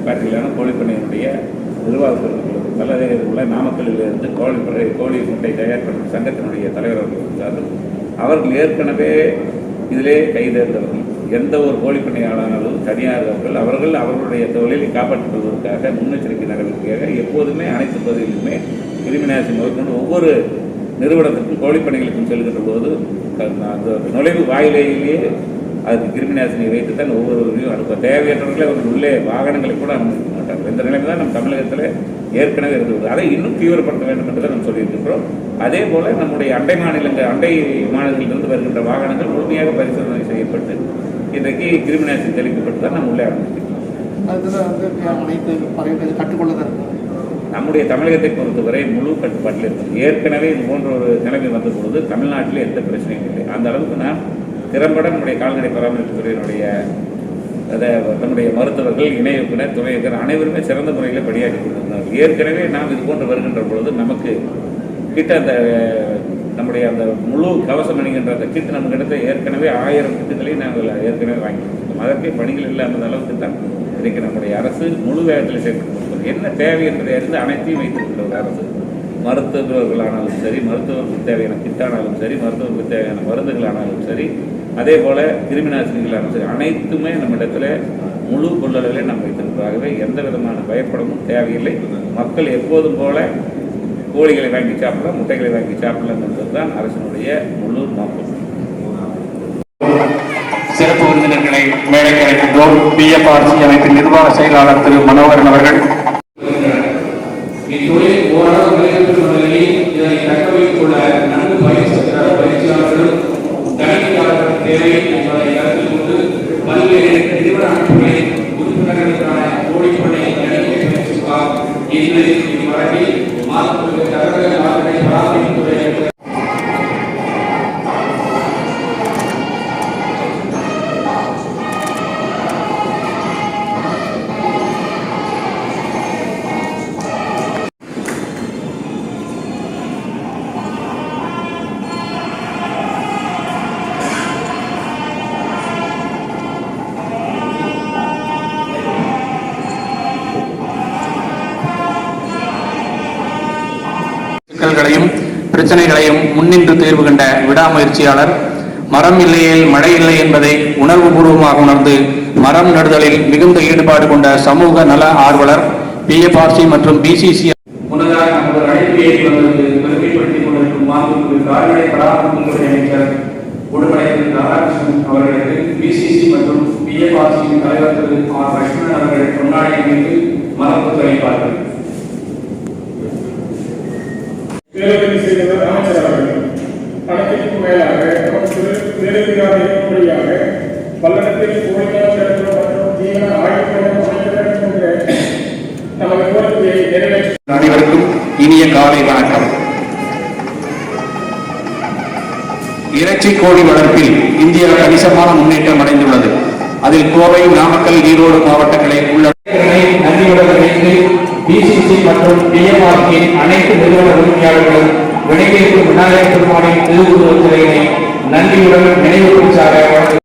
பார்ட்டிகளான கோழிப்பண்ணையினுடைய நிர்வாகத்திற்கு பல்வேறு நாமக்கல்லிலிருந்து கோழி முட்டை தயார் பண்ணும் சங்கத்தினுடைய தலைவர் அவர்கள் இருந்தார்கள். அவர்கள் ஏற்கனவே இதிலே கைதேர்ந்தவர்கள். எந்த ஒரு கோழிப்பண்ணையாளர்களும் தனியார்கள் அவர்களுடைய தொழிலை காப்பாற்றிக் கொள்வதற்காக முன்னெச்சரிக்கை நடவடிக்கையாக எப்போதுமே அனைத்து பகுதிகளிலுமே கிருமிநாசி முதற்கொண்டு ஒவ்வொரு நிறுவனத்திற்கும் கோழிப்பண்ணைகளுக்கும் செல்கின்ற போது அந்த நுழைவு வாயிலேயே அதுக்கு கிருமிநாசினியை வைத்துத்தான் ஒவ்வொருவரையும் அனுப்ப தேவையற்றவர்களே அவர்கள் உள்ளே வாகனங்களை கூட அனுமதிக்க மாட்டார்கள். இந்த நிலைமை தான் நம் தமிழகத்தில் ஏற்கனவே இருந்தது. அதை இன்னும் தீவிரப்படுத்த வேண்டும் என்று நம்ம சொல்லியிருக்கின்றோம். அதே போல நம்முடைய அண்டை மாநிலங்களிலிருந்து வருகின்ற வாகனங்கள் முழுமையாக பரிசோதனை செய்யப்பட்டு இன்றைக்கு கிருமிநாசினி தெளிக்கப்பட்டு தான் நம்ம உள்ளே அனுமதிக்கிறோம். நம்முடைய தமிழகத்தை பொறுத்தவரை முழு கட்டுப்பாட்டில் இருக்கிறது. ஏற்கனவே இது போன்ற ஒரு நிலைமை வந்த பொழுது தமிழ்நாட்டில் எந்த பிரச்சனையும் இல்லை. அந்த அளவுக்கு நான் திறம்பட நம்முடைய கால்நடை பராமரிப்பு துறையினுடைய நம்முடைய மருத்துவர்கள், இணை இயக்குனர், துணை இயக்குனர் அனைவருமே சிறந்த முறையில் பணியாற்றி கொண்டிருந்தார்கள். ஏற்கனவே நாம் இது போன்று வருகின்ற பொழுது நமக்கு கிட்ட அந்த நம்முடைய அந்த முழு கவசம் அணிகின்ற அந்த கிட் நம்ம கிட்ட ஏற்கனவே 1000 கிட்டுகளையும் நாங்கள் ஏற்கனவே வாங்கியிருக்கோம். அதற்கே பணிகள் இல்லாத அளவுக்கு தான் இன்றைக்கு நம்முடைய அரசு முழு வேகத்தில் செயல்பட்டு என்ன தேவை என்பதை அறிந்து அனைத்தையும் வைத்திருக்கிற ஒரு அரசு. மருத்துவர்களானாலும் சரி, மருத்துவர்களுக்கு தேவையான கிட்டானாலும் சரி, மருத்துவர்களுக்கு தேவையான மருந்துகளானாலும் சரி, அதே போல கிருமிநாசினிகளானாலும் சரி, அனைத்துமே நம்மிடத்தில் முழு கொள்ளளவிலே நாம் வைத்திருப்பதாகவே எந்த விதமான பயப்படமும் தேவையில்லை. மக்கள் எப்போதும் போல கோழிகளை வாங்கி சாப்பிடலாம், முட்டைகளை வாங்கி சாப்பிடலாம் என்பதுதான் அரசினுடைய முழு நோக்கம். சிறப்பு விருந்தினர்களை மேடைக்கு அழைக்கின்றோம். பிஎஃப்ஆர்சி அமைப்பின் நிர்வாக செயலாளர் திரு மனோகரன் அவர்கள். இத்தொழில் ஓரளவு நிலைநிறுத்தும் நிலையில் இதனை தக்க வைத்துக் கொள்ள நன்கு பயிற்சி பெற்ற பயிற்சியாளர்களும் கணினியாளர்கள் தேவை என்பதை கருத்தில் கொண்டு பல்வேறு நிறுவன அமைப்புகளின் உறுப்பினர்களுக்கான கோழிப்பண்ணை கணினி பயிற்சிக்காக இன்று இவ்வழக்கில் மாதத்திற்கு தகவல் கால்நடை பராமரிப்பு துறை சிக்கல்களையும் பிரச்சனைகளையும் முன்னின்று தேர்வு கண்ட விடாமுயற்சியாளர், மரம் இல்லையேல் மழை இல்லை என்பதை உணர்வுபூர்வமாக உணர்ந்து மரம் நடுதலில் மிகுந்த ஈடுபாடு கொண்ட சமூக நல ஆர்வலர், பிஎஃப்ஆர்சி மற்றும் பிசிசி. முன்னதாக நமது அழைப்பு ஏறி வந்தது பெருமைப்படுத்திக் கொண்டிருக்கும் மாண்புமிகு கால்நடை பராமரிப்புத்துறை அமைச்சர் உடுமலை ராதாகிருஷ்ணன் அவர்களுக்கு பிசிசி மற்றும் பிஎஃப்ஆர்சியின் தலைவர் திரு ஆர் லட்சுமணன் அவர்கள் பொன்னாடை அணிவித்து மரபுத்து அளிப்பார்கள். வேலைப்பணி செய்தவர் அமைச்சர் அவர்கள் அனைத்திற்கும் மேலாக நமக்கு வேலைக்காக இருக்கும்படியாக பல்லடத்தில் கோழிக்கால் மற்றும் தீவன ஆய்வுகளும் அமைக்க வேண்டும் என்ற நமது கோரிக்கையை நிறைவேற்ற அனைவருக்கும் இனிய காலை வணக்கம். இறைச்சி கோழி வளர்ப்பில் இந்தியா கணிசமான முன்னேற்றம் அடைந்துள்ளது. அதில் கோவை, நாமக்கல், ஈரோடு மாவட்டங்களை உள்ளடக்கிய நன்றியுடன் இணைந்து பிசிசி மற்றும் பிஎஃப்ஆர்சியின் அனைத்து நிறுவன உரிமையாளர்களும் விடைபெற்று விநாயகர் பெருமானின் திருவுருவச் சிலையினை நன்றியுடன் நினைவு பரிசாக